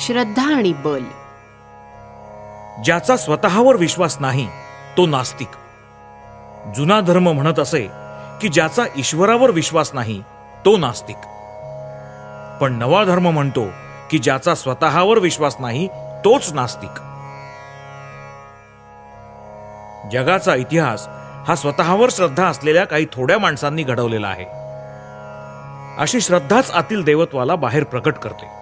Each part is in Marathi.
श्रद्धा आणि बल. ज्याचा स्वतःवर विश्वास नाही तो नास्तिक. जुना धर्म म्हणत असे की ज्याचा ईश्वरावर विश्वास नाही तो नास्तिक. पण नवा धर्म म्हणतो की ज्याचा स्वतःवर विश्वास नाही तोच नास्तिक. जगाचा इतिहास हा स्वतःवर श्रद्धा असलेल्या काही थोड्या माणसांनी घडवलेला आहे. अशी श्रद्धाच आतील देवत्वाला बाहेर प्रकट करते.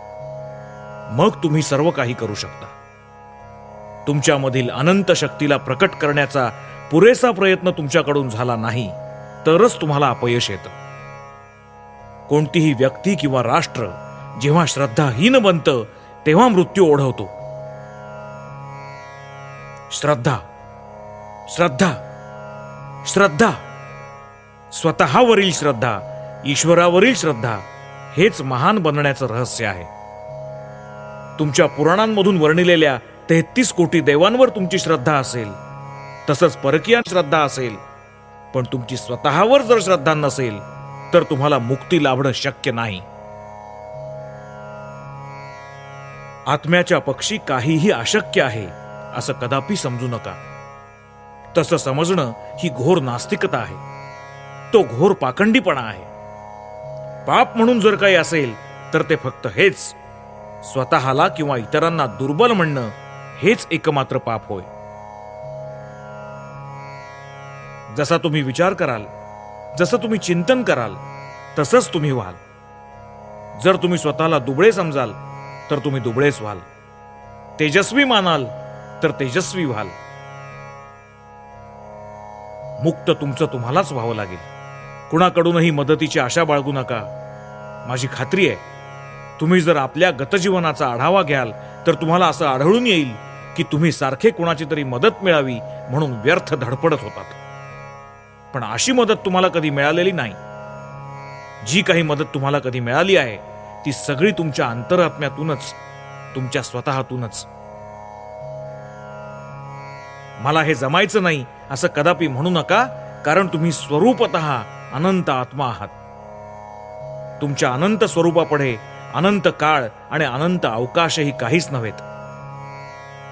मग तुम्ही सर्व काही करू शकता. तुमच्यामधील अनंत शक्तीला प्रकट करण्याचा पुरेसा प्रयत्न तुमच्याकडून झाला नाही तरच तुम्हाला अपयश येतं. कोणतीही व्यक्ती किंवा राष्ट्र जेव्हा श्रद्धाहीन बनतं तेव्हा मृत्यू ओढवतो. श्रद्धा, श्रद्धा, श्रद्धा, स्वतःवरील श्रद्धा, ईश्वरावरील श्रद्धा हेच महान बनण्याचं रहस्य आहे. तुमच्या पुराणांमधून वर्णिलेल्या 33 कोटी देवांवर तुमची श्रद्धा असेल, तसंच परकीय श्रद्धा असेल, पण तुमची स्वतःवर जर श्रद्धा नसेल तर तुम्हाला मुक्ती लाभणं शक्य नाही. आत्म्याच्या पक्षी काहीही अशक्य आहे असं कदापि समजू नका. तसं समजणं ही घोर नास्तिकता आहे. तो घोर पाखंडीपणा आहे. पाप म्हणून जर काही असेल तर ते फक्त हेच, स्वतःला किंवा इतरांना दुर्बल म्हणणं हेच एकमात्र पाप होय. जसा तुम्ही विचार कराल, जसं तुम्ही चिंतन कराल, तसंच तुम्ही व्हाल. जर तुम्ही स्वतःला दुबळे समजाल तर तुम्ही दुबळेच व्हाल. तेजस्वी मानाल तर तेजस्वी व्हाल. मुक्त तुमचं तुम्हालाच व्हावं लागेल. कुणाकडूनही मदतीची आशा बाळगू नका. माझी खात्री आहे, तुम्ही जर आपल्या गतजीवनाचा आढावा घ्याल तर तुम्हाला असं आढळून येईल की तुम्ही सारखे कुणाची तरी मदत मिळावी म्हणून व्यर्थ धडपडत होतात. पण अशी मदत तुम्हाला कधी मिळालेली नाही. जी काही मदत तुम्हाला कधी मिळाली आहे ती सगळी तुमच्या अंतरात्म्यातूनच, तुमच्या स्वतःतूनच. मला हे जमायचं नाही असं कदापि म्हणू नका, कारण तुम्ही स्वरूपतः अनंत आत्मा आहात. तुमच्या अनंत स्वरूपापुढे अनंत काळ आणि अनंत अवकाशही काहीच नव्हेत.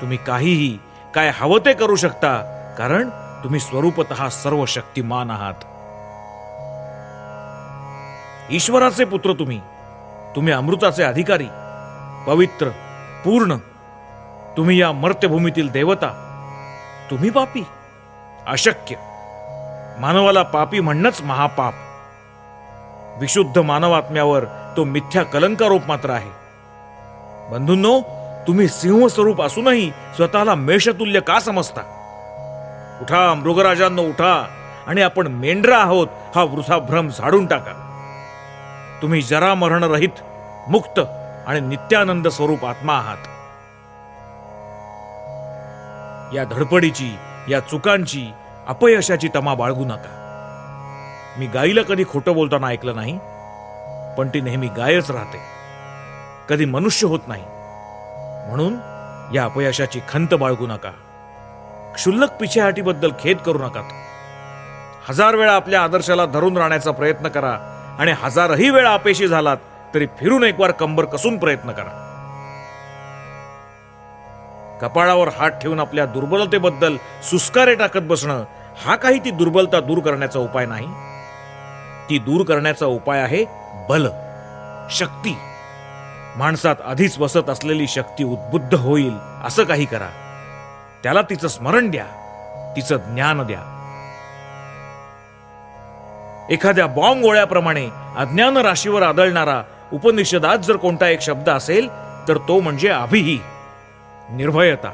तुम्ही काहीही काय हवं ते करू शकता, कारण तुम्ही स्वरूपतः सर्व शक्तिमान आहात. ईश्वराचे पुत्र तुम्ही. तुम्ही अमृताचे अधिकारी, पवित्र, पूर्ण. तुम्ही या मर्त्यभूमीतील देवता. तुम्ही पापी, अशक्य. मानवाला पापी म्हणणंच महापाप. विशुद्ध मानवात्म्यावर तो मिथ्या कलंकारोप मात्र आहे. बंधूंनो, तुम्ही सिंह स्वरूप असूनही स्वतःला मेषतुल्य का समजता? उठा मृगराजांनो, उठा आणि आपण मेंढरा आहोत हा वृथा भ्रम झाडून टाका. तुम्ही जरा मरणरहित, मुक्त आणि नित्यानंद स्वरूप आत्मा आहात. या धडपडीची, या चुकांची, अपयशाची तमा बाळगू नका. मी गाईला कधी खोटं बोलताना ऐकलं नाही, पण ती नेहमी गायच राहते, कधी मनुष्य होत नाही. म्हणून या अपयशाची खंत बाळगू नका. क्षुल्लक पिछेहाटीबद्दल खेद करू नका. 1000 वेळा आपल्या आदर्शाला धरून राहण्याचा प्रयत्न करा आणि 1000ही वेळा अपयशी झालात तरी फिरून एक वार कंबर कसून प्रयत्न करा. कपाळावर हात ठेवून आपल्या दुर्बलतेबद्दल सुस्कारे टाकत बसणं हा काही ती दुर्बलता दूर करण्याचा उपाय नाही. ती दूर करण्याचा उपाय आहे बल, शक्ती. माणसात आधीच वसत असलेली शक्ती उद्बुद्ध होईल असं काही करा. त्याला तिचं स्मरण द्या, तिचं ज्ञान द्या. एखाद्या बॉम्ब गोळ्याप्रमाणे अज्ञान राशीवर आदळणारा उपनिषदात जर कोणता एक शब्द असेल तर तो म्हणजे अभिही, निर्भयता.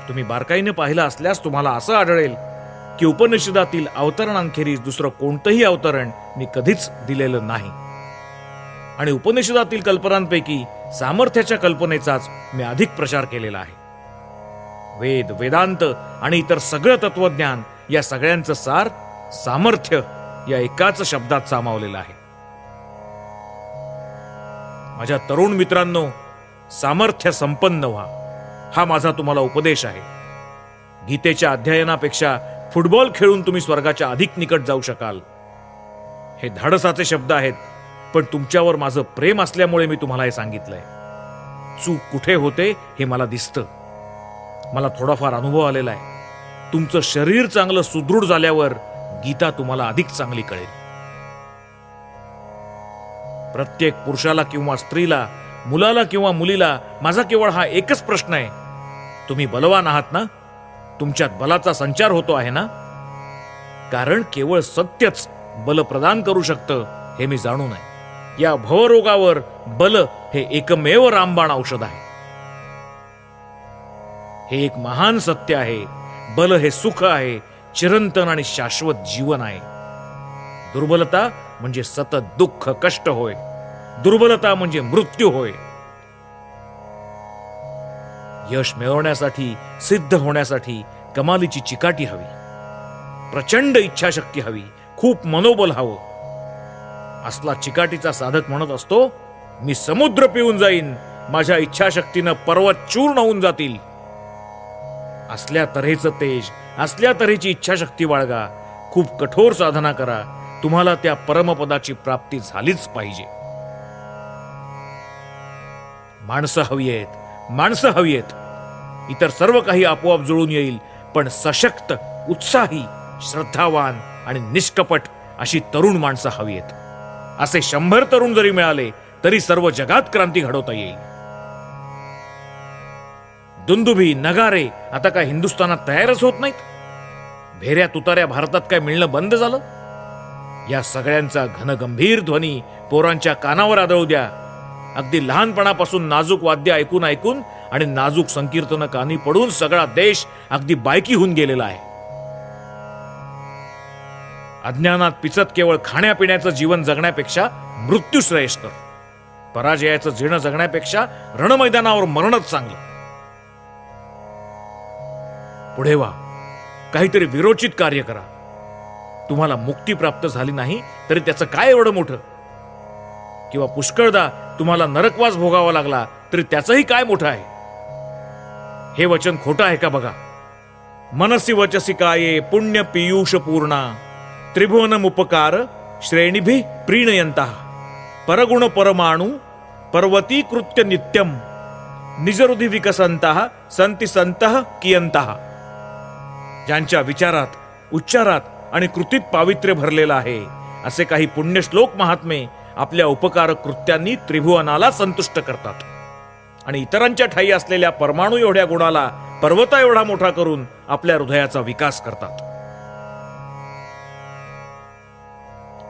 तुम्ही बारकाईने पाहिलं असल्यास तुम्हाला असं आढळेल की उपनिषदातील अवतरणांखेरीज दुसरं कोणतंही अवतरण मी कधीच दिलेलं नाही. आणि उपनिषदातील कल्पनांपैकी सामर्थ्याच्या कल्पनेचाच मी अधिक प्रचार केलेला आहे. वेद, वेदांत आणि इतर सगळं तत्वज्ञान या सगळ्यांचं सार सामर्थ्य या एकाच शब्दात सामावलेलं आहे. माझ्या तरुण मित्रांनो, सामर्थ्य संपन्न व्हा हा माझा तुम्हाला उपदेश आहे. गीतेच्या अध्ययनापेक्षा फुटबॉल खेळून तुम्ही स्वर्गाच्या अधिक निकट जाऊ शकाल. हे धाडसाचे शब्द आहेत, पण तुमच्यावर माझं प्रेम असल्यामुळे मी तुम्हाला हे सांगितलंय. चूक कुठे होते हे मला दिसतं. मला थोडाफार अनुभव आलेला आहे. तुमचं शरीर चांगलं सुदृढ झाल्यावर गीता तुम्हाला अधिक चांगली कळेल. प्रत्येक पुरुषाला किंवा स्त्रीला, मुलाला किंवा मुलीला माझा केवळ हा एकच प्रश्न आहे. तुम्ही बलवान आहात ना? तुमच्यात बलाचा संचार होतो आहे ना? कारण केवळ सत्यच बल प्रदान करू शकतं हे मी जाणून आहे. या भवरोगावर बल हे एकमेव रामबाण औषध आहे. हे एक महान सत्य आहे. बल हे सुख आहे, चिरंतन आणि शाश्वत जीवन आहे. दुर्बलता म्हणजे सतत दुःख, कष्ट होय. दुर्बलता म्हणजे मृत्यू होय. यश मिळवण्यासाठी, सिद्ध होण्यासाठी कमालीची चिकाटी हवी, प्रचंड इच्छाशक्ती हवी, खूप मनोबल हवं. असला चिकाटीचा साधक म्हणत असतो, मी समुद्र पिऊन जाईन, माझ्या इच्छाशक्तीनं पर्वत चूर्ण होऊन जातील. असल्या तऱ्हेचं तेज, असल्या तऱ्हेची इच्छाशक्ती बाळगा. खूप कठोर साधना करा. तुम्हाला त्या परमपदाची प्राप्ती झालीच पाहिजे. माणसं हवी आहेत, माणसं हवी आहेत. इतर सर्व काही आपोआप जुळून येईल, पण सशक्त, उत्साही, श्रद्धावान आणि निष्कपट अशी तरुण माणसं हवी आहेत. असे 100 तरुण जरी मिळाले तरी सर्व जगात क्रांती घडवता येईल. दुंदुभी, नगारे आता काय हिंदुस्थानात तयारच होत नाहीत? भेऱ्या तुताऱ्या भारतात काय मिळणं बंद झालं? या सगळ्यांचा घनगंभीर ध्वनी पोरांच्या कानावर आदळू द्या. अगदी लहानपणापासून नाजूक वाद्य ऐकून ऐकून आणि नाजूक संकीर्तन कानी पडून सगळा देश अगदी बायकी होऊन गेलेला आहे. अज्ञानात पिचत केवळ खाण्यापिण्याचं जीवन जगण्यापेक्षा मृत्यू श्रेयस्कर. पराजयाचं जीर्ण जगण्यापेक्षा रणमैदानावर मरणच चांगलं. पुढे वा, काहीतरी विरोचित कार्य करा. तुम्हाला मुक्ती प्राप्त झाली नाही तरी त्याचं काय एवढं मोठं? किंवा पुष्कळदा तुम्हाला नरकवास भोगावा लागला तरी त्याचंही काय मोठं आहे? हे वचन खोटं आहे का बघा. मनसी वचसी काये पुण्य पीयूष पूर्णा त्रिभुवनमुपकार श्रेणीभि प्रीणयंतः परगुण परमाणु पर्वती कृत्य नित्यम निजरुधी विकसंतः संति संतः कियंतः. ज्यांच्या विचारात, उच्चारात आणि कृतीत पावित्र्य भरलेलं आहे असे काही पुण्यश्लोक महात्मे आपल्या उपकार कृत्यांनी त्रिभुवनाला संतुष्ट करतात आणि इतरांच्या ठाई असलेल्या परमाणू एवढ्या गुणाला पर्वता एवढा मोठा करून आपल्या हृदयाचा विकास करतात.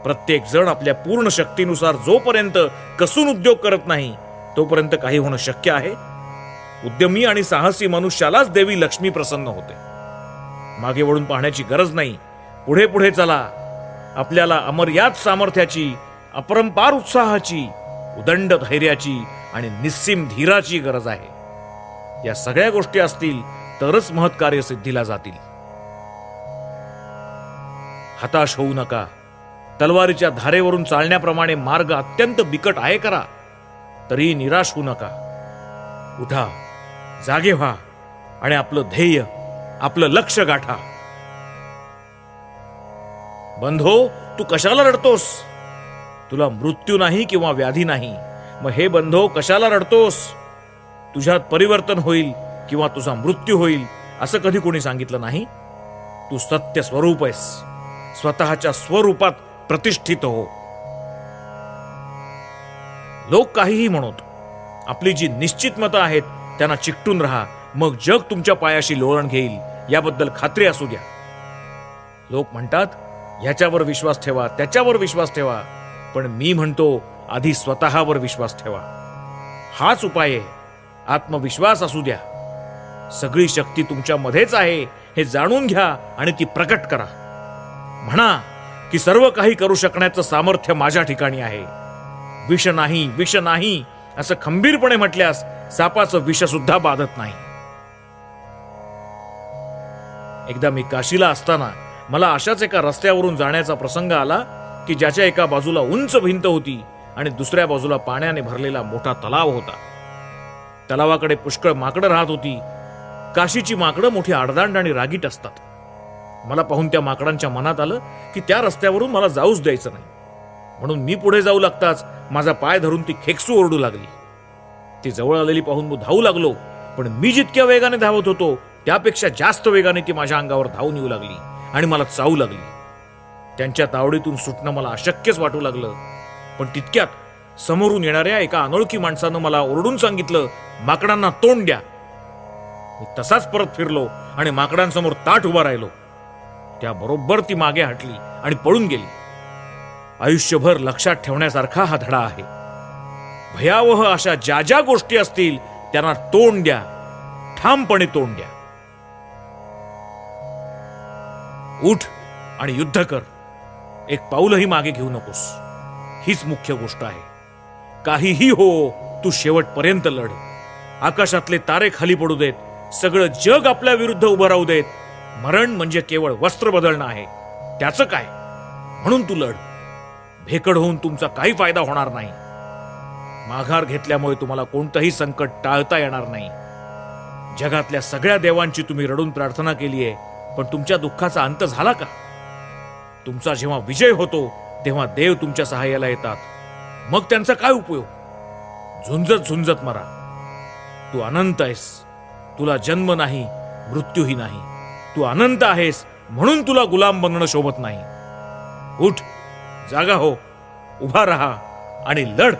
प्रत्येक जण आपल्या पूर्ण शक्तीनुसार जोपर्यंत कसून उद्योग करत नाही तोपर्यंत काही होणं शक्य आहे. उद्यमी आणि साहसी मनुष्यालाच देवी लक्ष्मी प्रसन्न होते. मागे वळून पाहण्याची गरज नाही. पुढे पुढे चला. आपल्याला अमर्याद सामर्थ्याची, अपरंपार उत्साहाची, उदंड धैर्याची आणि निस्सीम धीराची गरज आहे. या सगळ्या गोष्टी असतील तरच महत्कार्य सिद्धीला जातील. हताश होऊ नका. तलवारीच्या धारेवरून चालण्याप्रमाणे मार्ग अत्यंत बिकट आहे करा, तरी निराश होऊ नका. उठा, जागे व्हा आणि आपलं ध्येय, आपलं लक्ष गाठा. बंधो, तू कशाला रडतोस? तुला मृत्यू नाही किंवा व्याधी नाही, मग हे बंधो कशाला रडतोस? तुझ्यात परिवर्तन होईल किंवा तुझा मृत्यू होईल असं कधी कोणी सांगितलं नाही. तू सत्य स्वरूप आहेस. स्वतःच्या स्वरूपात प्रतिष्ठित हो. लोक काहीही म्हणत, आपली जी निश्चित मतं आहेत त्यांना चिकटून राहा, मग जग तुमच्या पायाशी लोळण घेईल याबद्दल खात्री असू द्या. लोक म्हणतात ह्याच्यावर विश्वास ठेवा, त्याच्यावर विश्वास ठेवा, पण मी म्हणतो आधी स्वतःवर विश्वास ठेवा. हाच उपाय आहे. आत्मविश्वास असू द्या. सगळी शक्ती तुमच्या मध्येच आहे हे जाणून घ्या आणि ती प्रकट करा. म्हणा की सर्व काही करू शकण्याचं सामर्थ्य माझ्या ठिकाणी आहे. विष नाही, विष नाही असं खंबीरपणे म्हटल्यास सापाचं विष सुद्धा बाधत नाही. एकदा मी काशीला असताना मला अशाच एका रस्त्यावरून जाण्याचा प्रसंग आला की ज्याच्या एका बाजूला उंच भिंत होती आणि दुसऱ्या बाजूला पाण्याने भरलेला मोठा तलाव होता. तलावाकडे पुष्कळ माकडं राहत होती. काशीची माकडं मोठी आडदांड आणि रागीट असतात. मला पाहून त्या माकडांच्या मनात आलं की त्या रस्त्यावरून मला जाऊच द्यायचं नाही. म्हणून मी पुढे जाऊ लागताच माझा पाय धरून ती खेकसू ओरडू लागली. ती जवळ आलेली पाहून मी धावू लागलो, पण मी जितक्या वेगाने धावत होतो त्यापेक्षा जास्त वेगाने ती माझ्या अंगावर धावून येऊ लागली आणि मला चावू लागली. त्यांच्या तावडीतून सुटणं मला अशक्यच वाटू लागलं. पण तितक्यात समोरून येणाऱ्या एका अनोळखी माणसानं मला ओरडून सांगितलं, माकडांना तोंड द्या. मी तसाच परत फिरलो आणि माकडांसमोर ताठ उभा राहिलो. त्याबरोबर ती मागे हटली आणि पळून गेली. आयुष्यभर लक्षात ठेवण्यासारखा हा धडा आहे. भयावह अशा ज्या ज्या गोष्टी असतील त्यांना तोंड द्या, ठामपणे तोंड द्या. उठ आणि युद्ध कर. एक पाऊलही मागे घेऊ नकोस. हीच मुख्य गोष्ट आहे. काहीही हो, तू शेवटपर्यंत लढ. आकाशातले तारे खाली पडू देत, सगळं जग आपल्या विरुद्ध उभं राहू देत, मरण म्हणजे केवळ वस्त्र बदलणं आहे. त्याचं काय? म्हणून तू लढ. भेकड होऊन तुमचा काही फायदा होणार नाही. माघार घेतल्यामुळे तुम्हाला कोणतंही संकट टाळता येणार नाही. जगातल्या सगळ्या देवांची तुम्ही रडून प्रार्थना केली आहे, पण तुमच्या दुःखाचा अंत झाला का? तुमचा जेव्हा विजय होतो तेव्हा देव तुमच्या सहाय्याला येतात. मग त्यांचा काय उपयोग? झुंजत झुंजत मरा. तू अनंत आहेस. तुला जन्म नाही, मृत्यूही नाही. तू अनंत आहेस म्हणून तुला गुलाम बनणं शोभत नाही. उठ, जागा हो, उभा राहा आणि लढ.